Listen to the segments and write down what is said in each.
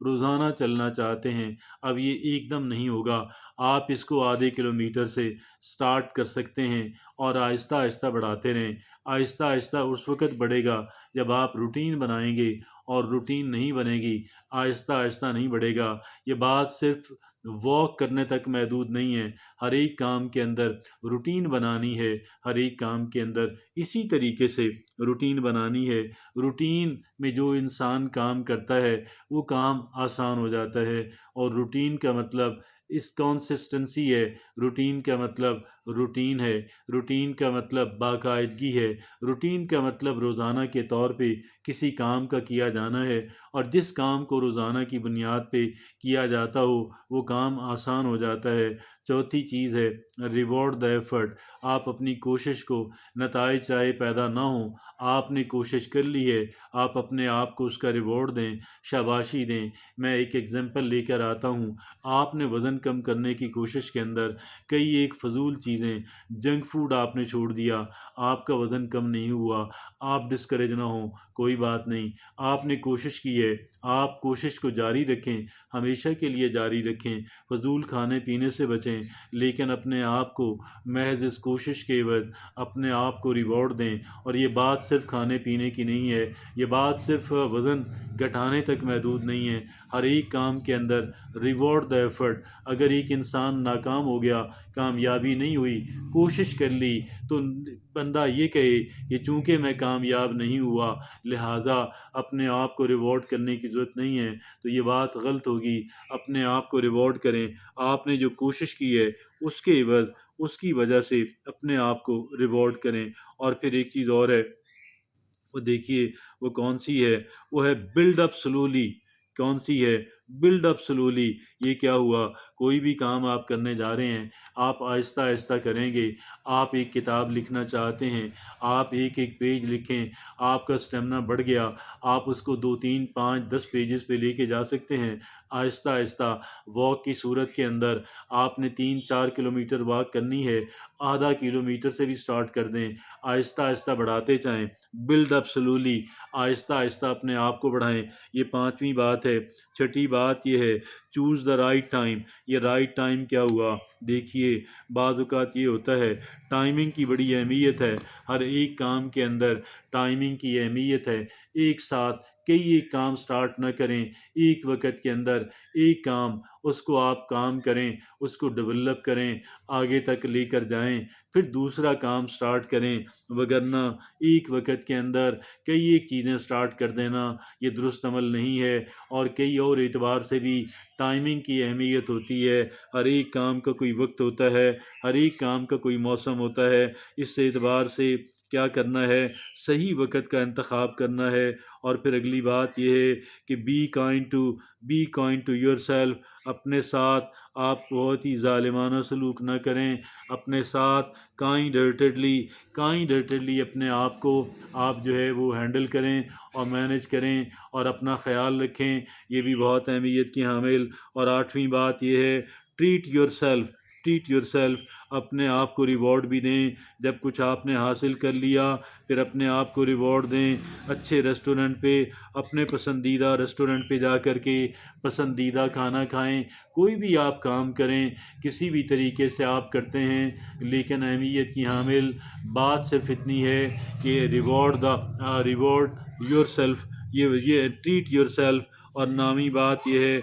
روزانہ چلنا چاہتے ہیں، اب یہ ایک دم نہیں ہوگا۔ آپ اس کو آدھے کلومیٹر سے سٹارٹ کر سکتے ہیں اور آہستہ آہستہ بڑھاتے رہیں۔ آہستہ آہستہ اس وقت بڑھے گا جب آپ روٹین بنائیں گے، اور روٹین نہیں بنے گی، آہستہ آہستہ نہیں بڑھے گا۔ یہ بات صرف واک کرنے تک محدود نہیں ہے، ہر ایک کام کے اندر روٹین بنانی ہے، ہر ایک کام کے اندر اسی طریقے سے روٹین بنانی ہے۔ روٹین میں جو انسان کام کرتا ہے وہ کام آسان ہو جاتا ہے، اور روٹین کا مطلب اس کنسسٹنسی ہے، روٹین کا مطلب روٹین ہے، روٹین کا مطلب باقاعدگی ہے، روٹین کا مطلب روزانہ کے طور پہ کسی کام کا کیا جانا ہے، اور جس کام کو روزانہ کی بنیاد پہ کیا جاتا ہو وہ کام آسان ہو جاتا ہے۔ چوتھی چیز ہے ریوارڈ دا ایفرٹ۔ آپ اپنی کوشش کو، نتائج چاہے پیدا نہ ہوں، آپ نے کوشش کر لی ہے، آپ اپنے آپ کو اس کا ریوارڈ دیں، شاباشی دیں۔ میں ایک ایگزامپل لے کر آتا ہوں۔ آپ نے وزن کم کرنے کی کوشش کے اندر کئی ایک فضول چیزیں، جنک فوڈ آپ نے چھوڑ دیا، آپ کا وزن کم نہیں ہوا۔ آپ ڈسکریج نہ ہوں، کوئی بات نہیں، آپ نے کوشش کی ہے، آپ کوشش کو جاری رکھیں، ہمیشہ کے لیے جاری رکھیں، فضول کھانے پینے سے بچیں، لیکن اپنے آپ کو محض اس کوشش کے عوض اپنے آپ کو ریوارڈ دیں۔ اور یہ بات صرف کھانے پینے کی نہیں ہے، یہ بات صرف وزن گھٹانے تک محدود نہیں ہے، ہر ایک کام کے اندر ریوارڈ دا ایفرٹ۔ اگر ایک انسان ناکام ہو گیا، کامیابی نہیں ہوئی، کوشش کر لی، تو بندہ یہ کہے کہ چونکہ میں کامیاب نہیں ہوا لہٰذا اپنے آپ کو ریوارڈ کرنے کی ضرورت نہیں ہے، تو یہ بات غلط ہوگی۔ اپنے آپ کو ریوارڈ کریں، آپ نے جو کوشش کی ہے اس کے عوض، اس کی وجہ سے اپنے آپ کو ریوارڈ کریں۔ اور پھر ایک چیز اور ہے، وہ دیکھیے وہ کون سی ہے، وہ ہے بلڈ اپ سلولی۔ کون سی ہے؟ Build up slowly. یہ کیا ہوا؟ کوئی بھی کام آپ کرنے جا رہے ہیں، آپ آہستہ آہستہ کریں گے۔ آپ ایک کتاب لکھنا چاہتے ہیں، آپ ایک ایک پیج لکھیں، آپ کا اسٹیمنا بڑھ گیا، آپ اس کو 2 3 5 10 پیجز پہ لے کے جا سکتے ہیں۔ آہستہ آہستہ واک کی صورت کے اندر آپ نے 3 4 کلومیٹر واک کرنی ہے، آدھا کلومیٹر سے بھی سٹارٹ کر دیں، آہستہ آہستہ بڑھاتے جائیں۔ بلڈ اپ سلولی، آہستہ آہستہ اپنے آپ کو بڑھائیں۔ یہ پانچویں بات ہے۔ چھٹی بات یہ ہے چوز دا رائٹ ٹائم۔ یہ رائٹ ٹائم کیا ہوا؟ دیکھیے بعض اوقات یہ ہوتا ہے، ٹائمنگ کی بڑی اہمیت ہے، ہر ایک کام کے اندر ٹائمنگ کی اہمیت ہے۔ ایک ساتھ کئی ایک کام سٹارٹ نہ کریں، ایک وقت کے اندر ایک کام، اس کو آپ کام کریں، اس کو ڈیولپ کریں، آگے تک لے کر جائیں، پھر دوسرا کام سٹارٹ کریں، وگرنہ ایک وقت کے اندر کئی ایک چیزیں سٹارٹ کر دینا یہ درست عمل نہیں ہے۔ اور کئی اور اعتبار سے بھی ٹائمنگ کی اہمیت ہوتی ہے، ہر ایک کام کا کوئی وقت ہوتا ہے، ہر ایک کام کا کوئی موسم ہوتا ہے۔ اس اعتبار سے کیا کرنا ہے؟ صحیح وقت کا انتخاب کرنا ہے۔ اور پھر اگلی بات یہ ہے کہ be kind to yourself. اپنے ساتھ آپ بہت ہی ظالمانہ سلوک نہ کریں، اپنے ساتھ کائنڈ ہرٹڈلی اپنے آپ کو آپ جو ہے وہ ہینڈل کریں اور مینیج کریں اور اپنا خیال رکھیں، یہ بھی بہت اہمیت کی حامل۔ اور آٹھویں بات یہ ہے ٹریٹ یور سیلف۔ اپنے آپ کو ریوارڈ بھی دیں، جب کچھ آپ نے حاصل کر لیا پھر اپنے آپ کو ریوارڈ دیں۔ اچھے ریسٹورنٹ پہ، اپنے پسندیدہ ریسٹورنٹ پہ جا کر کے پسندیدہ کھانا کھائیں۔ کوئی بھی آپ کام کریں، کسی بھی طریقے سے آپ کرتے ہیں، لیکن اہمیت کی حامل بات صرف اتنی ہے کہ ریوارڈ یور سیلف، یہ ٹریٹ یور سیلف۔ اور نامی بات یہ ہے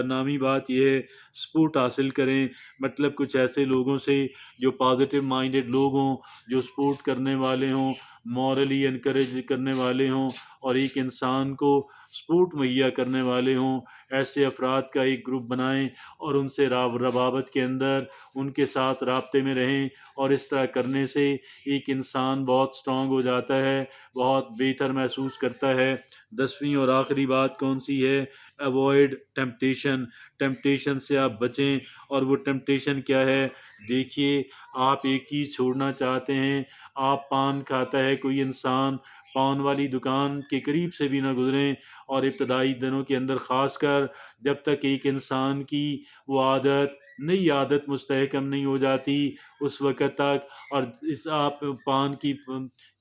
نامی بات یہ ہے سپورٹ حاصل کریں، مطلب کچھ ایسے لوگوں سے جو پازیٹیو مائنڈڈ لوگ ہوں، جو سپورٹ کرنے والے ہوں، مورلی انکریج کرنے والے ہوں، اور ایک انسان کو سپورٹ مہیا کرنے والے ہوں۔ ایسے افراد کا ایک گروپ بنائیں اور ان سے روابط کے اندر ان کے ساتھ رابطے میں رہیں، اور اس طرح کرنے سے ایک انسان بہت سٹرونگ ہو جاتا ہے، بہت بہتر محسوس کرتا ہے۔ 10ویں اور آخری بات کون سی ہے؟ ایوائڈ ٹیمپٹیشن سے آپ بچیں۔ اور وہ ٹیمپٹیشن کیا ہے؟ دیکھیے آپ ایک چیز چھوڑنا چاہتے ہیں، آپ پان کھاتا ہے کوئی انسان، پان والی دکان کے قریب سے بھی نہ گزریں، اور ابتدائی دنوں کے اندر خاص کر جب تک ایک انسان کی وہ عادت نئی عادت مستحکم نہیں ہو جاتی اس وقت تک، اور اس آپ پان کی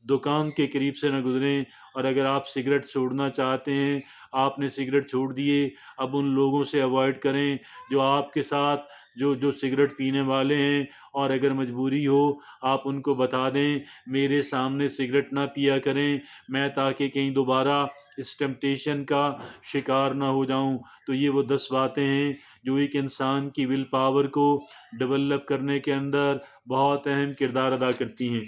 دکان کے قریب سے نہ گزریں، اور اگر آپ سگریٹ چھوڑنا چاہتے ہیں، آپ نے سگریٹ چھوڑ دیے، اب ان لوگوں سے اوائڈ کریں جو آپ کے ساتھ جو سگریٹ پینے والے ہیں، اور اگر مجبوری ہو آپ ان کو بتا دیں میرے سامنے سگریٹ نہ پیا کریں، میں تاکہ کہیں دوبارہ اس ٹیمپٹیشن کا شکار نہ ہو جاؤں۔ تو یہ وہ 10 باتیں ہیں جو ایک انسان کی ول پاور کو ڈیولپ کرنے کے اندر بہت اہم کردار ادا کرتی ہیں۔